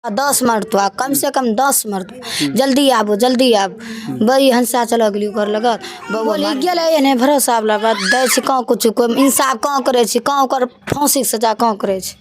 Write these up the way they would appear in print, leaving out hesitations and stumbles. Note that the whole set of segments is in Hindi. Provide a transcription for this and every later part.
10 मरतबा कम से कम 10 मरतबा जल्दी आबो जल्दी आब बड़ी हंसा चल गेली घर लगा बोली गेले एने भरोसा वाला बात दै छी कहाँ कुछ कोई इंसाफ कहाँ करे छी कहाँ ओकर फांसी के सजा कहाँ करे छी।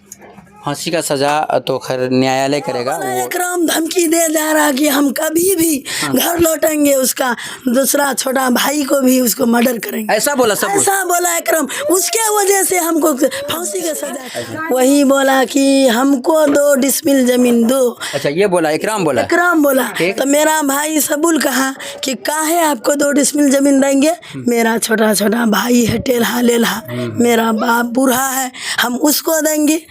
फांसी का सजा तो खैर न्यायालय करेगा। एकराम धमकी दे जा रहा कि हम कभी भी घर लौटेंगे उसका दूसरा छोटा भाई को भी उसको मर्डर करेंगे, ऐसा बोला सब कुछ? ऐसा बोला एकराम। उसके वजह से हमको फांसी का सजा वही बोला कि हमको 2 डिसमिल जमीन दो। अच्छा ये बोला इकराम बोला? इकराम बोला। तो मेरा भाई सबुल कहा कि काहे आपको 2 डिसमिल जमीन देंगे, मेरा छोटा छोटा भाई है टेल्हा लेल्हा, मेरा बाप बूढ़ा है, हम उसको देंगे,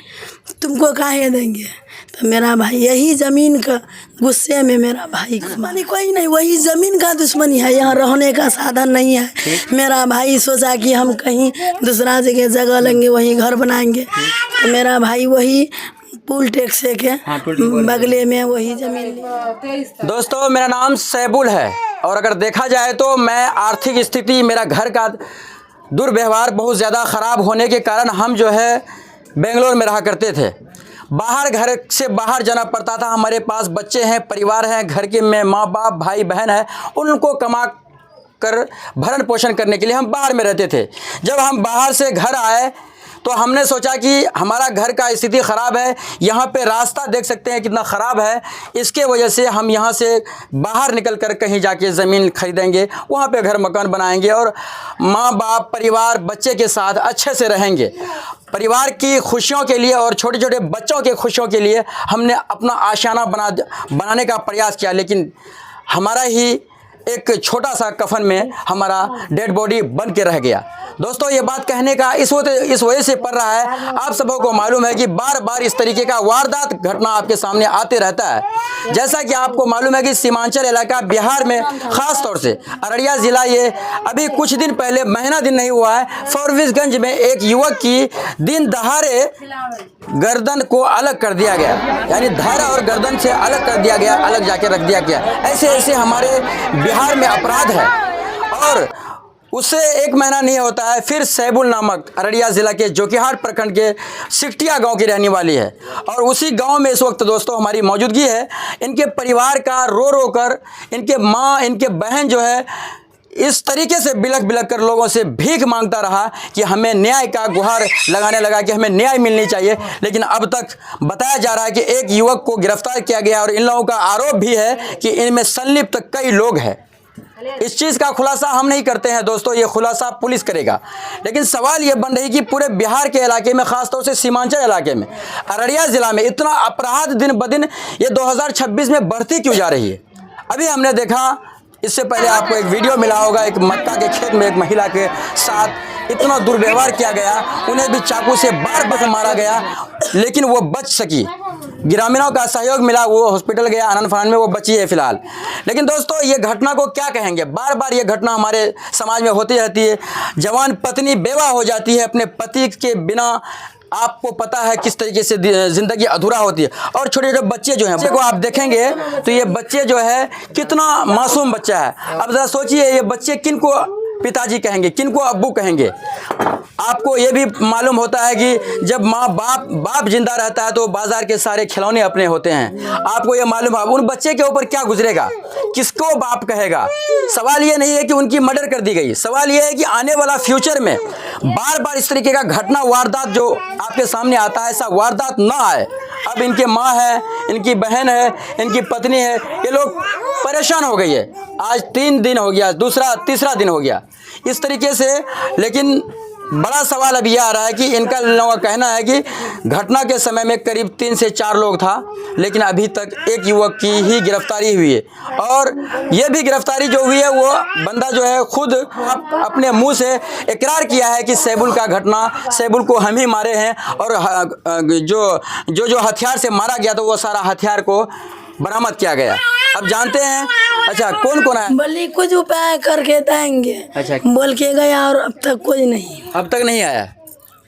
तुमको काहे देंगे। तो मेरा भाई यही ज़मीन का गुस्से में मेरा भाई दुश्मनी कोई नहीं, वही ज़मीन का दुश्मनी है, यहाँ रहने का साधन नहीं है। मेरा भाई सोचा कि हम कहीं दूसरा जगह लेंगे वहीं घर बनाएंगे, तो मेरा भाई वही पुल टैक्स के बगले में वही ज़मीन लिया। दोस्तों मेरा नाम सैबुल है और अगर देखा जाए तो मैं आर्थिक स्थिति मेरा घर का दुर्व्यवहार बहुत ज़्यादा ख़राब होने के कारण हम जो है बेंगलोर में रहा करते थे। बाहर घर से बाहर जाना पड़ता था। हमारे पास बच्चे हैं, परिवार हैं, घर के में माँ बाप भाई बहन है, उनको कमा कर भरण पोषण करने के लिए हम बाहर में रहते थे। जब हम बाहर से घर आए तो हमने सोचा कि हमारा घर का स्थिति ख़राब है, यहाँ पे रास्ता देख सकते हैं कितना ख़राब है, इसके वजह से हम यहाँ से बाहर निकल कर कहीं जाके ज़मीन खरीदेंगे, वहाँ पे घर मकान बनाएंगे और माँ बाप परिवार बच्चे के साथ अच्छे से रहेंगे। परिवार की खुशियों के लिए और छोटे छोटे बच्चों के खुशियों के लिए हमने अपना आशियाना बनाने का प्रयास किया, लेकिन हमारा ही एक छोटा सा कफन में हमारा डेड बॉडी बन के रह गया। दोस्तों ये बात कहने का इस वजह से पड़ रहा है, आप सबों को मालूम है कि बार बार इस तरीके का वारदात घटना आपके सामने आते रहता है। जैसा कि आपको मालूम है कि सीमांचल इलाका बिहार में ख़ास तौर से अररिया ज़िला, ये अभी कुछ दिन पहले महीना दिन नहीं हुआ है, फॉरबिसगंज में एक युवक की दिन दहाड़े गर्दन को अलग कर दिया गया, यानी धारा और गर्दन से अलग कर दिया गया, अलग जाके रख दिया गया। ऐसे ऐसे हमारे बिहार में अपराध है। और उससे 1 महीना नहीं होता है फिर सैबुल नामक अररिया ज़िला के जोकीहाट प्रखंड के सिकटिया गांव की रहने वाली है और उसी गांव में इस वक्त दोस्तों हमारी मौजूदगी है। इनके परिवार का रो रो कर इनके माँ इनके बहन जो है इस तरीके से बिलख बिलख कर लोगों से भीख मांगता रहा कि हमें न्याय का गुहार लगाने लगा कि हमें न्याय मिलनी चाहिए। लेकिन अब तक बताया जा रहा है कि एक युवक को गिरफ्तार किया गया और इन लोगों का आरोप भी है कि इनमें संलिप्त कई लोग हैं। इस चीज़ का खुलासा हम नहीं करते हैं दोस्तों, ये खुलासा पुलिस करेगा। लेकिन सवाल ये बन रही कि पूरे बिहार के इलाके में, ख़ासतौर से सीमांचल इलाके में, अररिया ज़िला में इतना अपराध दिन ब दिन ये 2026 में बढ़ती क्यों जा रही है। अभी हमने देखा, इससे पहले आपको एक वीडियो मिला होगा, एक मक्का के खेत में एक महिला के साथ इतना दुर्व्यवहार किया गया, उन्हें भी चाकू से बार बार मारा गया, लेकिन वो बच सकी। ग्रामीणों का सहयोग मिला, वो हॉस्पिटल गया, आनंद फानन में वो बची है फिलहाल। लेकिन दोस्तों ये घटना को क्या कहेंगे, बार बार ये घटना हमारे समाज में होती रहती है। जवान पत्नी बेवा हो जाती है अपने पति के बिना, आपको पता है किस तरीके से ज़िंदगी अधूरा होती है। और छोटे छोटे बच्चे जो हैं, बच्चे को आप देखेंगे तो ये बच्चे जो है कितना मासूम बच्चा है। अब ज़रा सोचिए ये बच्चे किनको पिताजी कहेंगे, किनको अब्बू कहेंगे। आपको ये भी मालूम होता है कि जब माँ बाप जिंदा रहता है तो बाजार के सारे खिलौने अपने होते हैं। आपको ये मालूम है उन बच्चे के ऊपर क्या गुजरेगा, किसको बाप कहेगा। सवाल ये नहीं है कि उनकी मर्डर कर दी गई, सवाल ये है कि आने वाला फ्यूचर में बार बार इस तरीके का घटना वारदात जो आपके सामने आता है, ऐसा वारदात ना आए। अब इनके माँ है, इनकी बहन है, इनकी पत्नी है, ये लोग परेशान हो गई है। आज 3 दिन हो गया, तीसरा दिन हो गया इस तरीके से। लेकिन बड़ा सवाल अब यह आ रहा है कि इनका लोगों का कहना है कि घटना के समय में करीब 3 से 4 लोग था, लेकिन अभी तक एक युवक की ही गिरफ्तारी हुई है। और ये भी गिरफ्तारी जो हुई है वो बंदा जो है खुद अपने मुंह से इकरार किया है कि सैबुल का घटना, सैबुल को हम ही मारे हैं और जो हथियार से मारा गया था वो सारा हथियार को बरामद किया गया। अब जानते हैं अच्छा कौन कौन है। बोली कुछ उपाय करके देंगे, अच्छा बोल के गया और अब तक कोई नहीं, अब तक नहीं आया।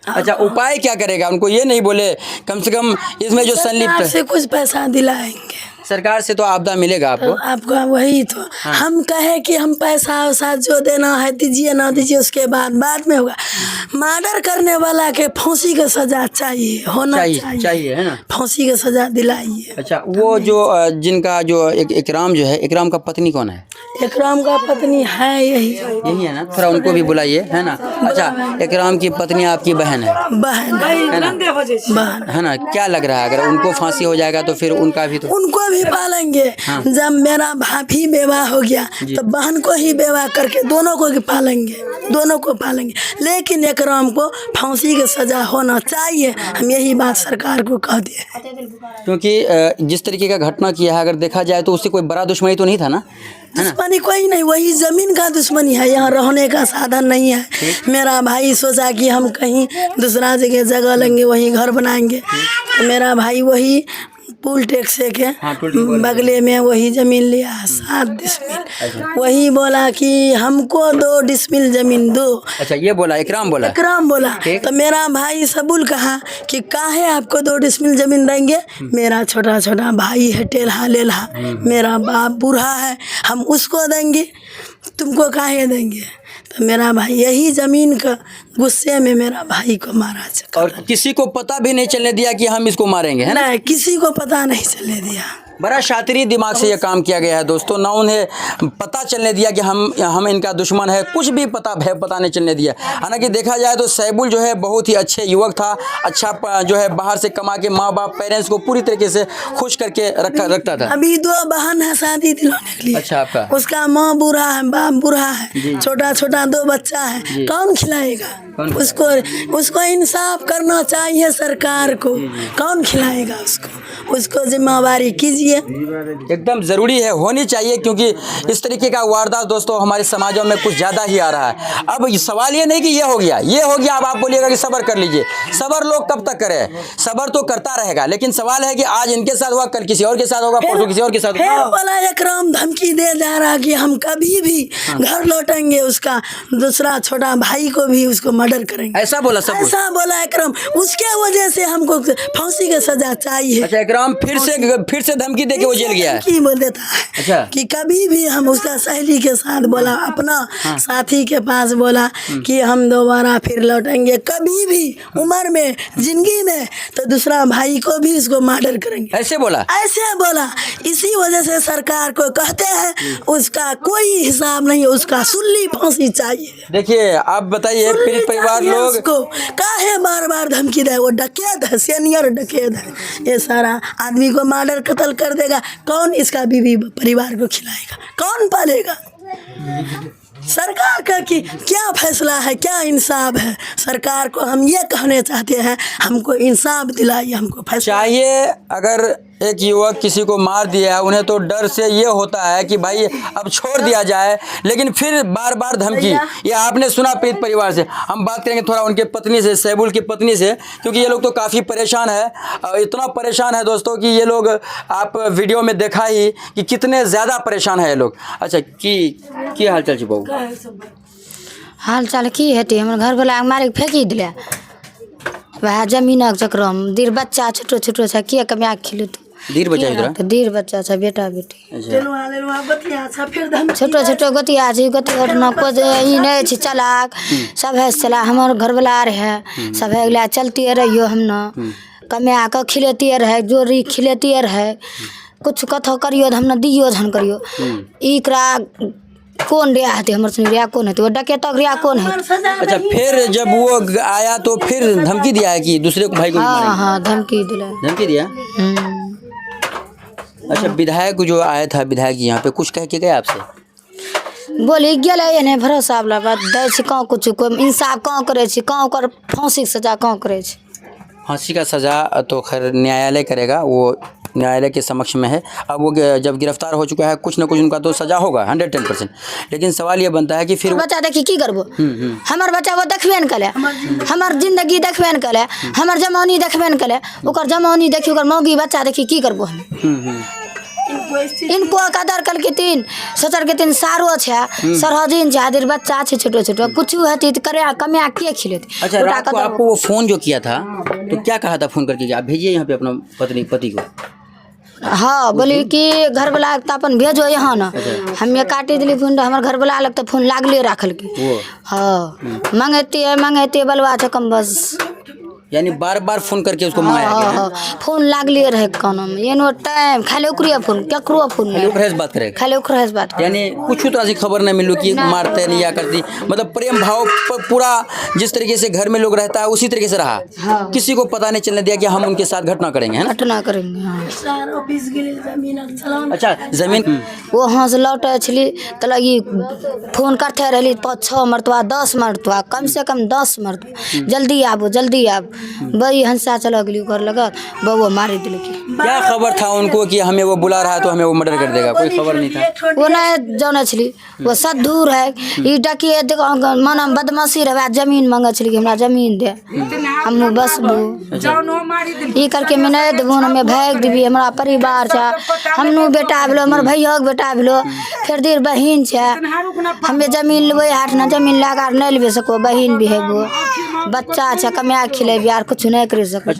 अच्छा उपाय क्या करेगा, उनको ये नहीं बोले कम से कम इसमें जो संलिप्त से कुछ पैसा दिलाएंगे, सरकार से तो आपदा मिलेगा तो आपको। आपका वही तो हम कहे कि हम पैसा वैसा जो देना है दीजिए ना दीजिए, उसके बाद में होगा। मर्डर करने वाला के फांसी का सजा चाहिए, होना चाहिए है ना। फांसी का सजा दिलाइए। अच्छा, वो जो जिनका जो इकराम जो है, इकराम का पत्नी कौन है? इकराम का पत्नी है यही है ना, थोड़ा उनको भी बुलाइए, है ना। अच्छा, इकराम की पत्नी आपकी बहन है, बहन है ना, बहन है ना। क्या लग रहा है अगर उनको फांसी हो जाएगा तो फिर उनका भी तो उनको भी पालेंगे। जब मेरा भाभी बेवा हो गया तो बहन को ही बेवा करके दोनों को पालेंगे। लेकिन इकराम को फांसी की सजा होना चाहिए, हम यही बात सरकार को कह दिए। क्योंकि जिस तरीके का घटना किया है, अगर देखा जाए तो उससे कोई बड़ा दुश्मनी तो नहीं था ना, है ना। दुश्मनी कोई नहीं, वही जमीन का दुश्मनी है, यहाँ रहने का साधन नहीं है। मेरा भाई सोचा कि हम कहीं दूसरा जगह लेंगे, वहीं घर बनाएंगे। मेरा भाई वही पुल टैक्स के बगले में वही ज़मीन लिया है 7 डिसमिल। वही बोला कि हमको 2 डिसमिल ज़मीन दो। अच्छा, ये बोला इकराम बोला तो मेरा भाई सबुल कहा कि काहे आपको 2 डिसमिल ज़मीन देंगे, मेरा छोटा भाई है टेल्हा लेल्हा, मेरा बाप बूढ़ा है, हम उसको देंगे, तुमको काहे देंगे। तो मेरा भाई यही ज़मीन का गुस्से में मेरा भाई को मारा। और किसी को पता भी नहीं चलने दिया कि हम इसको मारेंगे, है ना। नहीं, किसी को पता नहीं चलने दिया। बड़ा शातिरी दिमाग से ये काम किया गया है दोस्तों, ना उन्हें पता चलने दिया कि हम इनका दुश्मन है, कुछ भी पता नहीं चलने दिया। हालांकि देखा जाए तो सैबुल जो है बहुत ही अच्छे युवक था, अच्छा जो है बाहर से कमा के माँ बाप पेरेंट्स को पूरी तरीके से खुश करके रखता था। अभी 2 बहन है शादी दिलाने के लिए। अच्छा, आपका उसका माँ बूढ़ा है, बाप बूढ़ा है, छोटा 2 बच्चा है, कौन खिलाएगा उसको इंसाफ करना चाहिए सरकार को। कौन खिलाएगा उसको जिम्मेवारी कीजिए। एकदम ज़रूरी है, होनी चाहिए, क्योंकि इस तरीके का वारदात दोस्तों हमारे समाजों में कुछ ज़्यादा ही आ रहा है। अब सवाल ये नहीं कि ये हो गया, अब आप बोलिएगा कि सब्र कर लीजिए। सब्र लोग कब तक करें, सब्र तो करता रहेगा, लेकिन सवाल है कि आज इनके साथ हुआ, कल किसी और के साथ होगा, परसों किसी और के साथ होगा। बोला इकराम धमकी दे जा रहा कि हम कभी भी घर लौटेंगे, उसका दूसरा छोटा भाई को भी उसको मर्डर करेंगे, ऐसा बोला सब कुछ। ऐसा बोला इकराम, उसके वजह से हमको फांसी की सजा चाहिए। अच्छा, इकराम फिर से धमकी देके वो जेल गया है। की बोल देता है अच्छा, कि कभी भी हम उसका सहेली के साथ बोला, अपना साथी के पास बोला कि हम दोबारा फिर लौटेंगे कभी भी उम्र में, जिंदगी में, तो दूसरा भाई को भी इसको मर्डर करेंगे, ऐसे बोला। इसी वजह से सरकार को कहते हैं उसका कोई हिसाब नहीं, उसका सुल्ली फांसी चाहिए। देखिए, आप बताइए पीड़ित परिवार लोग को काहे बार धमकी दे, वो डकैत है, सीनियर डकैत है, ये सारा आदमी को मर्डर कत्ल कर देगा, कौन इसका बीवी परिवार को खिलाएगा, कौन पालेगा। सरकार का कि क्या फैसला है, क्या इंसाफ है। सरकार को हम ये कहने चाहते हैं, हमको इंसाफ दिलाइए, हमको फैसला चाहिए। अगर एक युवक किसी को मार दिया, उन्हें तो डर से ये होता है कि भाई अब छोड़ दिया जाए, लेकिन फिर बार धमकी। ये आपने सुना पीड़ित परिवार से। हम बात करेंगे थोड़ा उनके पत्नी से, सैबुल की पत्नी से, क्योंकि ये लोग तो काफ़ी परेशान है, इतना परेशान है दोस्तों कि ये लोग, आप वीडियो में देखा ही कि कितने ज़्यादा परेशान है ये लोग। अच्छा, की हाल चाल बहू? हाल चाल की हेतै, हमर घर वाला मारे फेंकी दिले, वह जमीनक चक्र में। दीर बच्चा छोटो छै, किए कमाए खिलत। दीर बच्चा इधर? तो दीर बच्चा छै, बेटा बेटी छोटो गोतिया छै, गोती ओठना को ई नहीं छै चलाक, सब है चला। हमर घरवाला रहे सब है गला, चलती रहियो, हम न कमा के खिलेती रहे, जोरी खिलेती रहे, कुछ कथो करियो हम न दियो धन करियो। इकरा कौन रिया है, हमर सुन रिया कौन है, वो डकैतक रिया कौन है। अच्छा, फिर जब वो आया तो फिर धमकी दिया है कि दूसरे भाई को? हाँ, धमकी दिया। अच्छा, विधायक जो आया था, विधायक जी यहाँ पे कुछ कह के गए आपसे? बोली गेले नहीं भरोसा वाला बात दै छी, कहाँ कुछ इंसाफ कहाँ करे छी, कहाँ ओकर फांसी के सजा कहाँ करे छी। फांसी का सजा तो खैर न्यायालय करेगा, वो न्यायालय के समक्ष में है। अब वो जब गिरफ्तार हो चुका है, कुछ ना कुछ उनका तो सजा होगा 110%। लेकिन सवाल ये बनता है कि फिर बच्चा देखी की करबो, हमार बच्चा वो देखबे न करे, हमार जिंदगी देखबे न करे, हमार जमानी देखबे न करे, ओकर जमानी देखी, ओकर मौगी बच्चा देखी की करबो हम। इनको कदर कल के 3 सचर के 3 सारो छै, सरहजीन छै, आदिर बच्चा छै छोटो कुछ हेती तो करे कमे के खिलेते। अच्छा, रात को आपको वो फ़ोन जो किया था तो क्या कहा था फ़ोन करके, आप भेजिए यहाँ पे अपना पति को? हाँ बोली कि घर वाला तो अपन भेजो यहाँ ना हमें काटी दिली फोन हमारे घर वाला अलग तो फोन लागले रखल के हाँ मंगेती बलवा चकम बस यानी बार बार फोन करके उसको मंगाया गया है? हाँ फोन लागले रहे कानों में ये नो टाइम खाली ओकरे फोन केकरो फोन खाली ओकरे से बात करेगा खाली ओकरे से बात यानी कुछ तरह से खबर नहीं मिलू कि मारते नहीं या करती मतलब प्रेम भाव पूरा जिस तरीके से घर में लोग रहता है उसी तरीके से रहा हाँ। किसी को पता नहीं चलने दिया कि हम उनके साथ घटना करेंगे है ना घटना करेंगे हाँ अच्छा जमीन वहाँ से लौटे छली तो लगी फोन करते रही 5-6 मरतबा 10 मरतबा कम से कम 10 मरतबा जल्दी आबो बड़ी हंसा चला गली कर लगा बउआ मारी दिल की क्या खबर था उनको कि हमें वो बुला रहा है तो हमें वो मर्डर कर देगा कोई खबर नहीं था वो नहीं जाने छली वो सद्धूर है ई डकिए मन बदमाशी रहे जमीन मांगे छली कि हमरा जमीन दे हम बस ई करके मैं नहीं देबो हमें भाग देबी हमरा परिवार छे हमनु बेटा भेलो हमर भैया के बेटा भेलो फिर देर बहिन छे हमें जमीन लेबे हाट ना जमीन लगा नहीं लेबे सको बहिन भी है वो बच्चा छे कमा खिलेबी यार कुछ नहीं कर सको